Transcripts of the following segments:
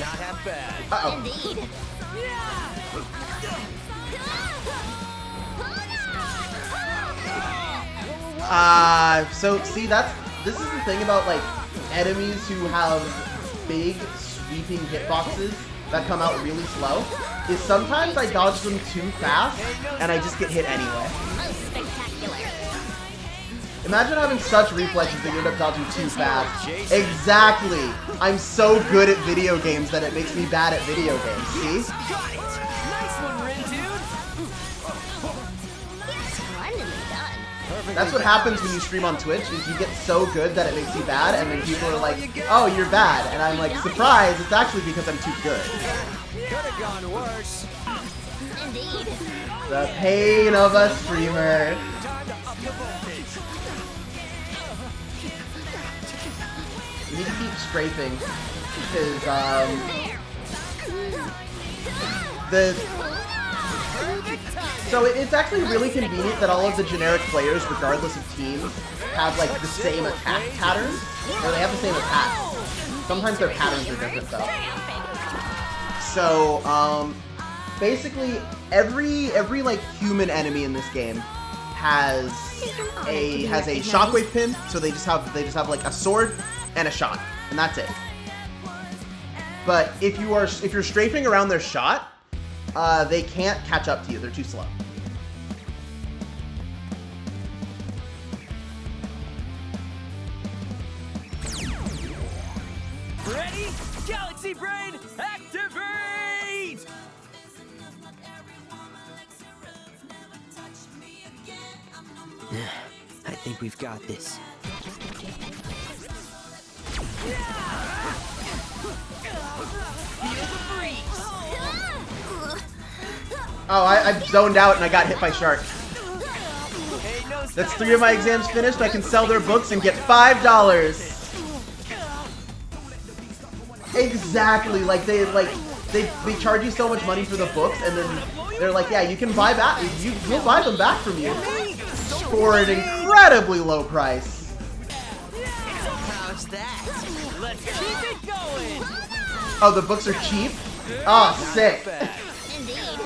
Not half bad. Uh-oh. Indeed. So see, this is the thing about like enemies who have big sweeping hitboxes that come out really slow, is sometimes I dodge them too fast and I just get hit anyway. Most spectacular. Imagine having such reflexes that you end up dodging too fast. Exactly. I'm so good at video games that it makes me bad at video games. See? Got it. Nice one, Rin, dude. Splendidly done. Perfectly That's what happens when you stream on Twitch, is you get so good that it makes you bad, and then people are like, oh, you're bad. And I'm like, surprise, it's actually because I'm too good. Could have gone worse. Indeed. The pain of a streamer. Time to up the voltage. You need to keep strafing, because, So it's actually really convenient that all of the generic players, regardless of team, have like the same attack pattern, or they have the same attack. Sometimes their patterns are different though. So basically every like human enemy in this game has a shockwave pin, so they just have like a sword and a shot, and that's it. But if you're strafing around their shot, they can't catch up to you. They're too slow. Ready? Galaxy Brain, activate! I think we've got this. Oh, I zoned out and I got hit by Shark. That's 3 of my exams finished. I can sell their books and get $5. Exactly. Like they charge you so much money for the books, and then they're like, yeah, you can buy back. We'll buy them back from you for an incredibly low price. How's that? Let's keep it going! Oh, the books are cheap. Oh, sick. Indeed.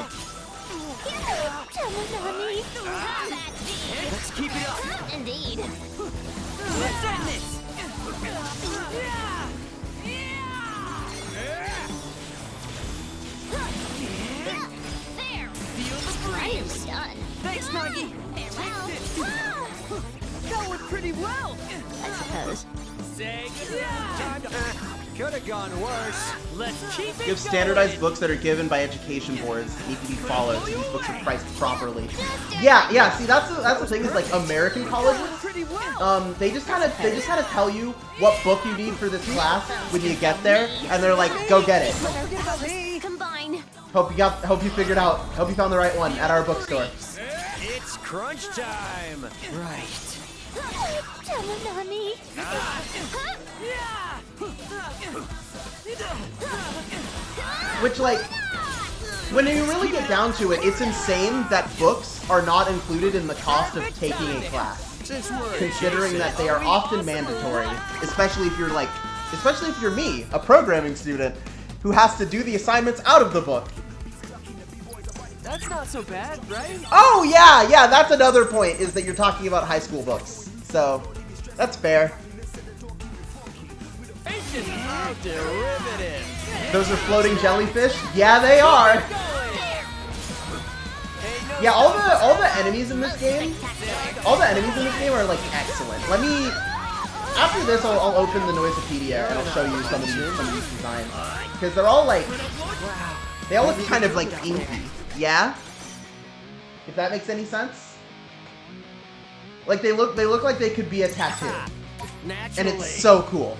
Let's keep it up! Indeed. Let's end this! There. Splendidly done. Thanks, Nagi! Farewell. That went pretty well! I suppose. Say goodbye! Could have gone worse. Let's keep it Give standardized books that are given by education boards need to be followed, so these books are priced properly. Yeah. See, that's the thing is like American colleges. pretty well. They just kind of tell you what book you need for this class when you get there, and they're like, go get it. Combine. Hope you figured out. Hope you found the right one at our bookstore. It's crunch time. Right. Tamanami. Which, like, when you really get down to it, it's insane that books are not included in the cost of taking a class, considering that they are often mandatory, especially if you're me, a programming student, who has to do the assignments out of the book. That's not so bad, right? Oh, yeah, that's another point, is that you're talking about high school books. So, that's fair. Derivative. Those are floating jellyfish? Yeah, they are! Yeah, all the enemies in this game, are, like, excellent. After this, I'll open the Noisepedia, and I'll show you some of these designs. Because they're all, like, they all look kind of, like, inky. Yeah? If that makes any sense? Like, they look like they could be a tattoo. And it's so cool.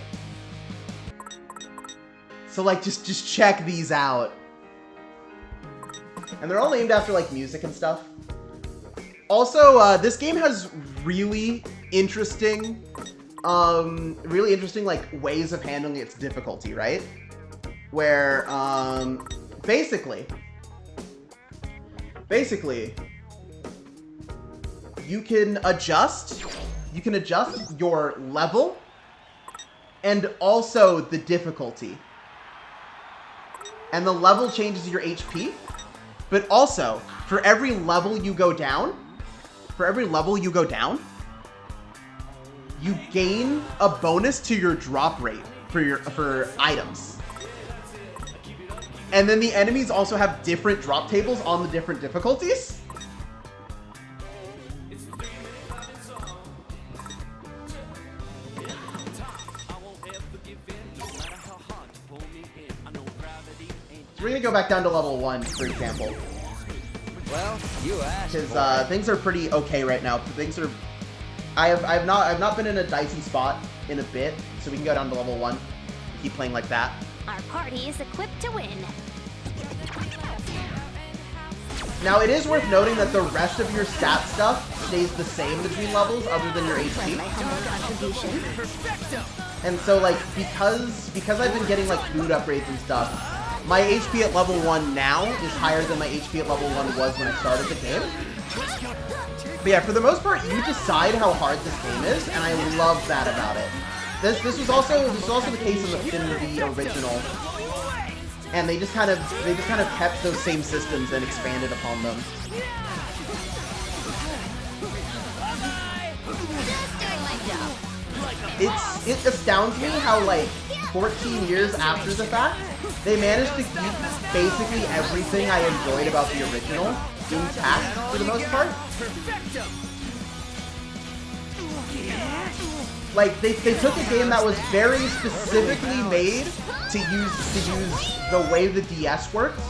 So, like, just check these out. And they're all named after, like, music and stuff. Also, this game has really interesting, like, ways of handling its difficulty, right? Where, basically, you can adjust your level and also the difficulty. and the level changes your HP. But also, for every level you go down, you gain a bonus to your drop rate for items. And then the enemies also have different drop tables on the different difficulties. We're gonna go back down to level 1, for example. Well, you asked. Because things are pretty okay right now. Things are. I've not been in a dicey spot in a bit, so we can go down to level 1. Keep playing like that. Our party is equipped to win. Now it is worth noting that the rest of your stat stuff stays the same between levels, other than your Plus HP. my humble contribution. And so like because I've been getting like food upgrades and stuff, my HP at level 1 now is higher than my HP at level 1 was when I started the game. But yeah, for the most part, you decide how hard this game is, and I love that about it. This was also the case in the original, and they just kind of kept those same systems and expanded upon them. Just doing my job. It astounds me how like 14 years after the fact, they managed to keep basically everything I enjoyed about the original intact for the most part. Like they took a game that was very specifically made to use the way the DS works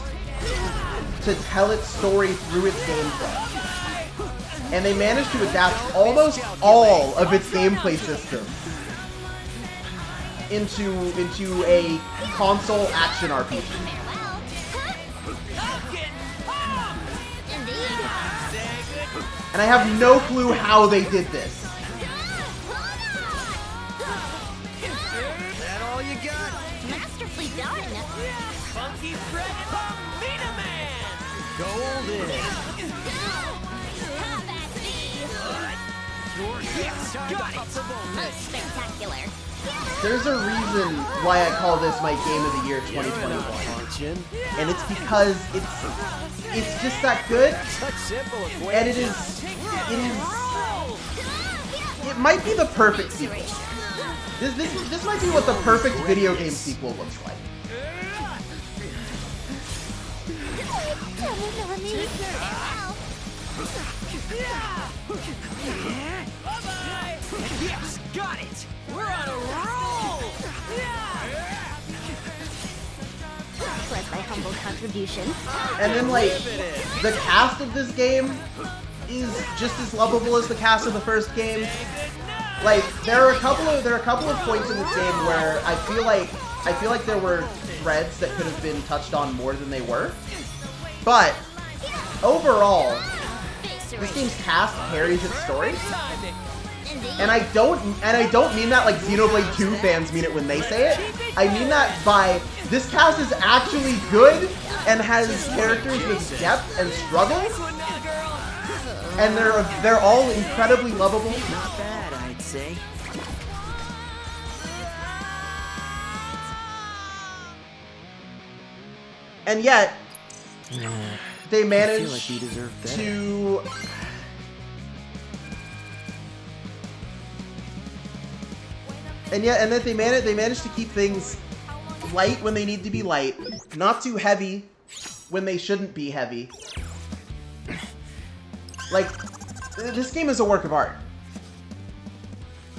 to tell its story through its gameplay. And they managed to adapt almost all of its gameplay systems into a console action RPG. And I have no clue how they did this. Is that all you got? Masterfully done. Funky Fred Bomita Man! Golden! Combat Got it! Most spectacular. There's a reason why I call this my game of the year 2021. And it's because it's just that good. Such simple And it might be the perfect sequel. This might be what the perfect video game sequel looks like. Yes, got it! We're on a roll! Plus my humble contribution. And then like the cast of this game is just as lovable as the cast of the first game. Like there are a couple of points in this game where I feel like there were threads that could have been touched on more than they were. But overall, this game's cast carries its story. And I don't mean that like Xenoblade 2 fans mean it when they say it. I mean that by this cast is actually good and has characters with depth and struggle. And they're all incredibly lovable. Not bad, I'd say. And yet they I managed feel like you deserve better. to and then they managed to keep things light when they need to be light, not too heavy when they shouldn't be heavy. Like this game is a work of art.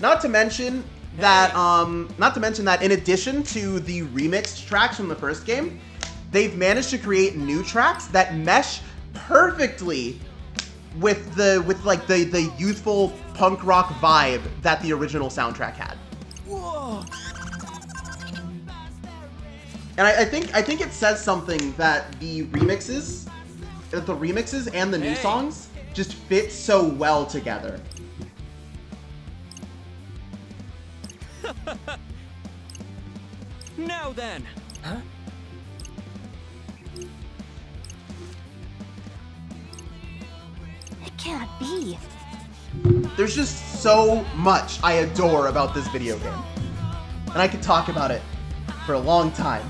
Not to mention that in addition to the remixed tracks from the first game, they've managed to create new tracks that mesh perfectly with the youthful punk rock vibe that the original soundtrack had. Whoa! And I think it says something that the remixes and the new songs just fit so well together. Now then! Huh? It can't be. There's just so much I adore about this video game. And I could talk about it for a long time.